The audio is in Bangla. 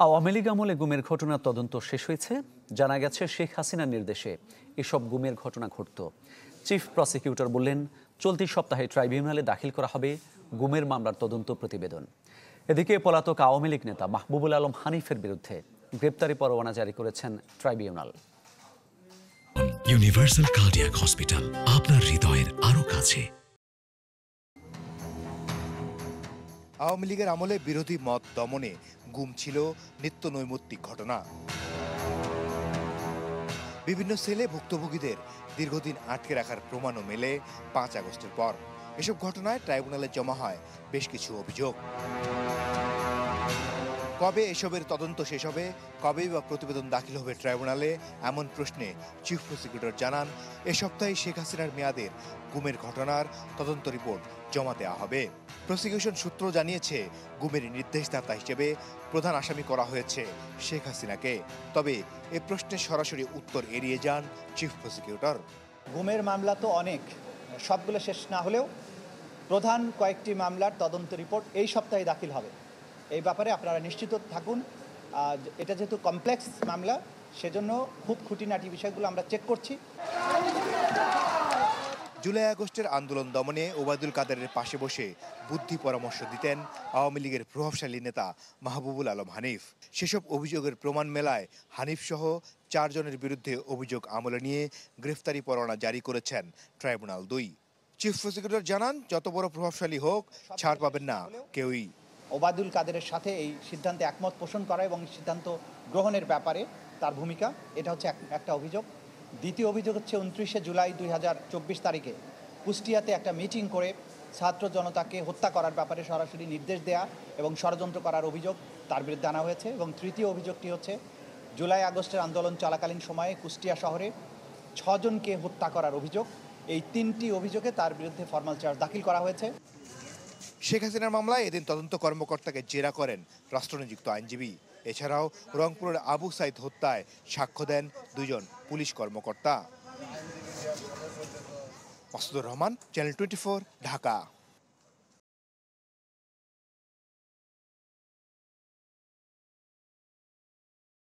আওয়ামী লীগ আমলে গুমের ঘটনার তদন্ত শেষ হয়েছে। জানা গেছে শেখ হাসিনার নির্দেশে এসব গুমের ঘটনা ঘটত। চিফ প্রসিকিউটর বললেন, চলতি সপ্তাহে ট্রাইব্যুনালে দাখিল করা হবে গুমের মামলার তদন্ত প্রতিবেদন। এদিকে পলাতক আওয়ামী লীগ নেতা মাহবুবুল আলম হানিফের বিরুদ্ধে গ্রেপ্তারি পরোয়ানা জারি করেছেন ট্রাইব্যুনাল। ইউনিভার্সাল কার্ডিয়াক হসপিটাল, আপনার হৃদয়ের আরো কাছে। আওয়ামী লীগের আমলে বিরোধী মত দমনে গুম ছিল নিত্য নৈমিত্তিক ঘটনা। বিভিন্ন সেলে ভুক্তভোগীদের দীর্ঘদিন আটকে রাখার প্রমাণও মেলে 5 আগস্টের পর। এসব ঘটনায় ট্রাইব্যুনালে জমা হয় বেশ কিছু অভিযোগ। কবে এসবের তদন্ত শেষ হবে, কবেই বা প্রতিবেদন দাখিল হবে ট্রাইব্যুনালে, এমন প্রশ্নে চিফ প্রসিকিউটর জানান, এ সপ্তাহে শেখ হাসিনার মেয়াদের গুমের ঘটনার তদন্ত রিপোর্ট জমা দেওয়া হবে। প্রসিকিউশন সূত্র জানিয়েছে, গুমের নির্দেশদাতা হিসেবে প্রধান আসামি করা হয়েছে শেখ হাসিনাকে। তবে এ প্রশ্নের সরাসরি উত্তর এড়িয়ে যান চিফ প্রসিকিউটর। গুমের মামলা তো অনেক, সবগুলো শেষ না হলেও প্রধান কয়েকটি মামলার তদন্ত রিপোর্ট এই সপ্তাহে দাখিল হবে। এই ব্যাপারে আপনারা নিশ্চিত থাকুন। এটা যেহেতু কমপ্লেক্স মামলা, সেজন্য খুব খুঁটিনাটি বিষয়গুলো আমরা চেক করছি। জুলাই আগস্টের আন্দোলন দমনে ওবায়দুল কাদেরের পাশে বসে বুদ্ধি পরামর্শ দিতেন আওয়ামী লীগের প্রভাবশালী নেতা মাহবুবুল আলম হানিফ। সেসব অভিযোগের প্রমাণ মেলায় হানিফ সহ 4 জনের বিরুদ্ধে অভিযোগ আমলে নিয়ে গ্রেফতারি পরোয়ানা জারি করেছেন ট্রাইব্যুনাল 2। চিফ প্রসিকিউটর জানান, যত বড় প্রভাবশালী হোক, ছাড় পাবেন না কেউই। ওবায়দুল কাদেরের সাথে এই সিদ্ধান্তে একমত পোষণ করা এবং সিদ্ধান্ত গ্রহণের ব্যাপারে তার ভূমিকা, এটা হচ্ছে একটা অভিযোগ। দ্বিতীয় অভিযোগ হচ্ছে 29শে জুলাই 2024 তারিখে কুষ্টিয়াতে একটা মিটিং করে ছাত্র জনতাকে হত্যা করার ব্যাপারে সরাসরি নির্দেশ দেয়া এবং ষড়যন্ত্র করার অভিযোগ তার বিরুদ্ধে আনা হয়েছে। এবং তৃতীয় অভিযোগটি হচ্ছে জুলাই আগস্টের আন্দোলন চলাকালীন সময়ে কুষ্টিয়া শহরে 6 জনকে হত্যা করার অভিযোগ। এই 3টি অভিযোগে তার বিরুদ্ধে ফরমাল চার্জ দাখিল করা হয়েছে। শেখ হাসিনার মামলায় এদিন তদন্ত কর্মকর্তাকে জেরা করেন রাষ্ট্রনিযুক্ত আইনজীবী। এছাড়াও রংপুরের আবু সাইদ হত্যায় সাক্ষ্য দেন 2 জন পুলিশ কর্মকর্তা। মাসুদুর রহমান, চ্যানেল 24, ঢাকা।